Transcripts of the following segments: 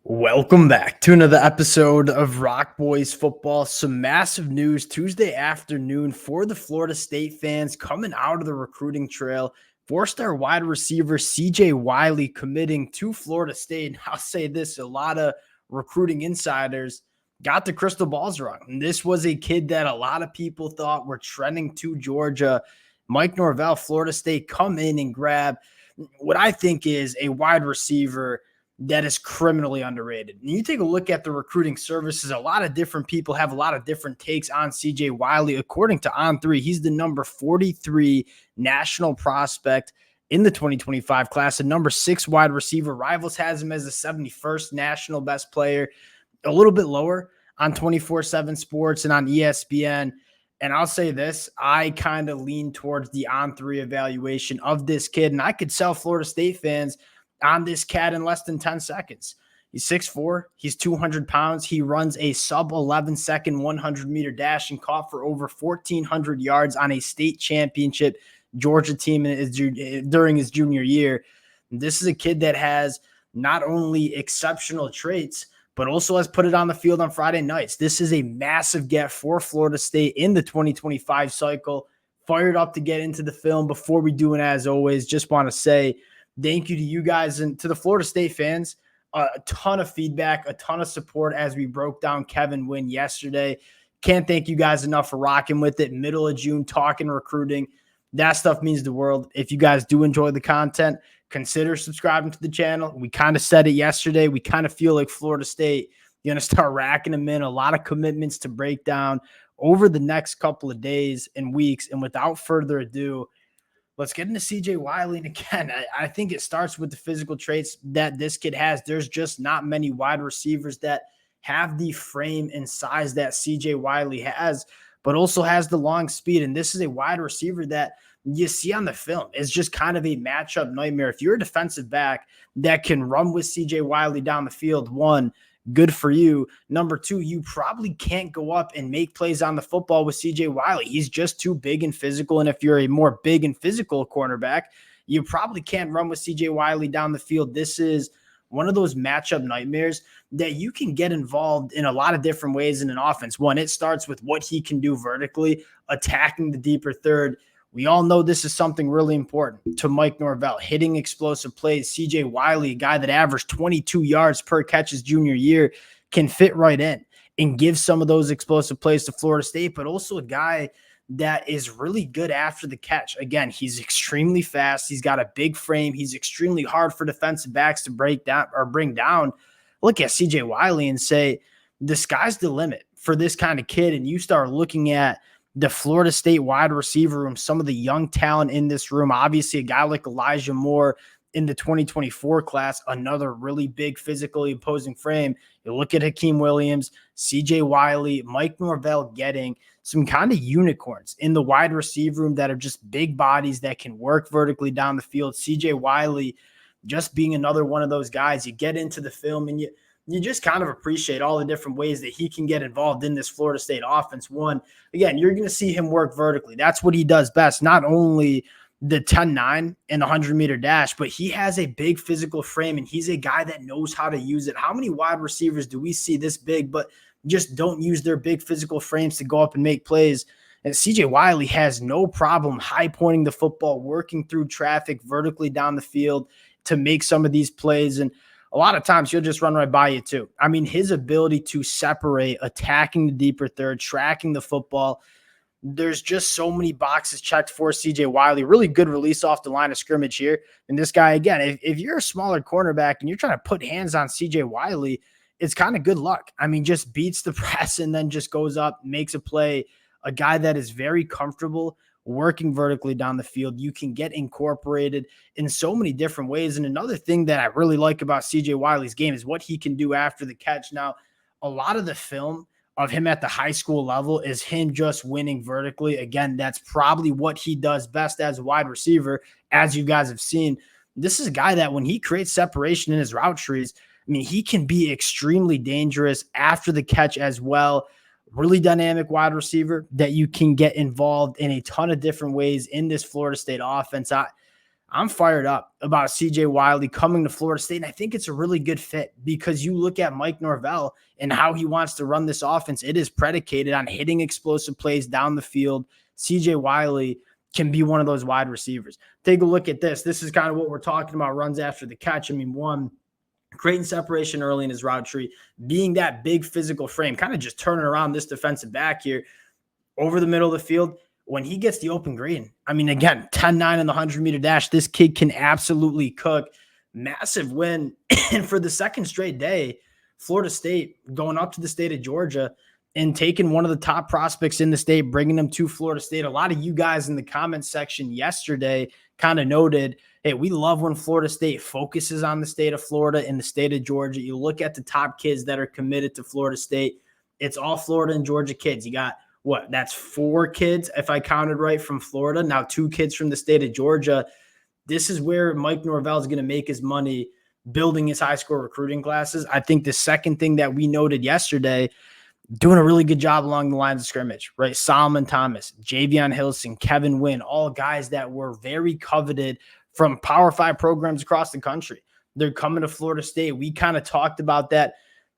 Welcome back to another episode of Rock Boys Football. Some massive news Tuesday afternoon for the Florida State fans coming out of the recruiting trail. Four-star wide receiver CJ Wiley committing to Florida State. And I'll say this, a lot of recruiting insiders got the crystal balls wrong. And this was a kid that a lot of people thought were trending to Georgia. Mike Norvell, Florida State, come in and grab what I think is a wide receiver that is criminally underrated. And you take a look at the recruiting services, a lot of different people have a lot of different takes on CJ Wiley. According to On3, he's the number 43 national prospect in the 2025 class, a number 6 wide receiver. Rivals has him as the 71st national best player, a little bit lower on 24/7 Sports and on ESPN. And I'll say this, I kind of lean towards the On3 evaluation of this kid, and I could sell Florida State fans on this cat in less than 10 seconds. He's 6'4", he's 200 pounds. He runs a sub 11 second 100-meter dash and caught for over 1,400 yards on a state championship Georgia team during his junior year. This is a kid that has not only exceptional traits, but also has put it on the field on Friday nights. This is a massive get for Florida State in the 2025 cycle. Fired up to get into the film. Before we do, and as always, just want to say thank you to you guys and to the Florida State fans. A ton of feedback, a ton of support as we broke down Kevin Wynn yesterday. Can't thank you guys enough for rocking with it. Middle of June, talking recruiting. That stuff means the world. If you guys do enjoy the content, consider subscribing to the channel. We kind of said it yesterday. We kind of feel like Florida State, you're going to start racking them in. A lot of commitments to break down over the next couple of days and weeks. And without further ado, let's get into CJ Wiley. And again, I think it starts with the physical traits that this kid has. There's just not many wide receivers that have the frame and size that CJ Wiley has, but also has the long speed. And this is a wide receiver that you see on the film. It's just kind of a matchup nightmare. If you're a defensive back that can run with CJ Wiley down the field, one, good for you. Number two, you probably can't go up and make plays on the football with CJ Wiley. He's just too big and physical. And if you're a more big and physical cornerback, you probably can't run with CJ Wiley down the field. This is one of those matchup nightmares that you can get involved in a lot of different ways in an offense. One, it starts with what he can do vertically, attacking the deeper third. We all know this is something really important to Mike Norvell, hitting explosive plays. CJ Wiley, a guy that averaged 22 yards per catch his junior year, can fit right in and give some of those explosive plays to Florida State, but also a guy that is really good after the catch. Again, he's extremely fast. He's got a big frame. He's extremely hard for defensive backs to break down or bring down. Look at CJ Wiley and say, the sky's the limit for this kind of kid. And you start looking at the Florida State wide receiver room, some of the young talent in this room, obviously a guy like Elijah Moore in the 2024 class, another really big physically opposing frame. You look at Hakeem Williams, CJ Wiley, Mike Norvell getting some kind of unicorns in the wide receiver room that are just big bodies that can work vertically down the field. CJ Wiley just being another one of those guys. You get into the film and you just kind of appreciate all the different ways that he can get involved in this Florida State offense. One, again, you're going to see him work vertically. That's what he does best. Not only the 10-9 and the 100-meter dash, but he has a big physical frame, and he's a guy that knows how to use it. How many wide receivers do we see this big but just don't use their big physical frames to go up and make plays? And CJ Wiley has no problem high-pointing the football, working through traffic vertically down the field to make some of these plays. And a lot of times he'll just run right by you too. I mean, his ability to separate, attacking the deeper third, tracking the football, there's just so many boxes checked for CJ Wiley. Really good release off the line of scrimmage here. And this guy, again, if you're a smaller cornerback and you're trying to put hands on CJ Wiley, it's kind of good luck. I mean, just beats the press and then just goes up, makes a play. A guy that is very comfortable working vertically down the field. You can get incorporated in so many different ways. And another thing that I really like about CJ Wiley's game is what he can do after the catch. Now, a lot of the film of him at the high school level is him just winning vertically. Again, that's probably what he does best as a wide receiver, as you guys have seen. This is a guy that when he creates separation in his route trees, I mean, he can be extremely dangerous after the catch as well. Really dynamic wide receiver that you can get involved in a ton of different ways in this Florida State offense. I'm fired up about CJ Wiley coming to Florida State. And I think it's a really good fit because you look at Mike Norvell and how he wants to run this offense. It is predicated on hitting explosive plays down the field. CJ Wiley can be one of those wide receivers. Take a look at this. This is kind of what we're talking about, runs after the catch. I mean, one, creating separation early in his route tree, being that big physical frame, kind of just turning around this defensive back here over the middle of the field. When he gets the open green, I mean, again, 10-9 in the 100-meter dash, this kid can absolutely cook. Massive win. And for the second straight day, Florida State going up to the state of Georgia and taking one of the top prospects in the state, bringing them to Florida State. A lot of you guys in the comments section yesterday kind of noted, hey, we love when Florida State focuses on the state of Florida and the state of Georgia. You look at the top kids that are committed to Florida State, it's all Florida and Georgia kids. You got what? That's 4 kids, if I counted right, from Florida. Now 2 kids from the state of Georgia. This is where Mike Norvell is going to make his money building his high school recruiting classes. I think the second thing that we noted yesterday, doing a really good job along the lines of scrimmage, right? Solomon Thomas, Javion Hilson, Kevin Wynn, all guys that were very coveted from Power 5 programs across the country. They're coming to Florida State. We kind of talked about that.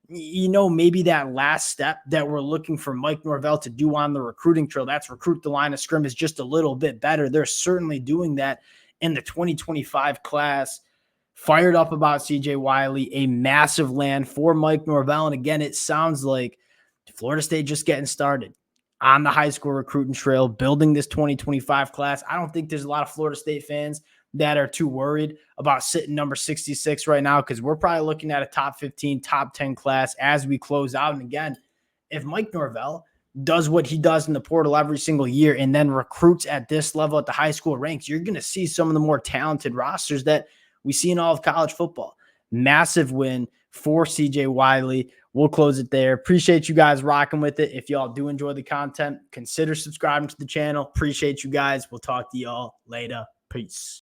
You know, maybe that last step that we're looking for Mike Norvell to do on the recruiting trail, that's recruit the line of scrimmage just a little bit better. They're certainly doing that in the 2025 class. Fired up about CJ Wiley, a massive land for Mike Norvell. And again, it sounds like Florida State just getting started on the high school recruiting trail, building this 2025 class. I don't think there's a lot of Florida State fans that are too worried about sitting number 66 right now, because we're probably looking at a top 15, top 10 class as we close out. And again, if Mike Norvell does what he does in the portal every single year and then recruits at this level at the high school ranks, you're going to see some of the more talented rosters that we see in all of college football. Massive win for CJ Wiley. We'll close it there. Appreciate you guys rocking with it. If y'all do enjoy the content, consider subscribing to the channel. Appreciate you guys. We'll talk to y'all later. Peace.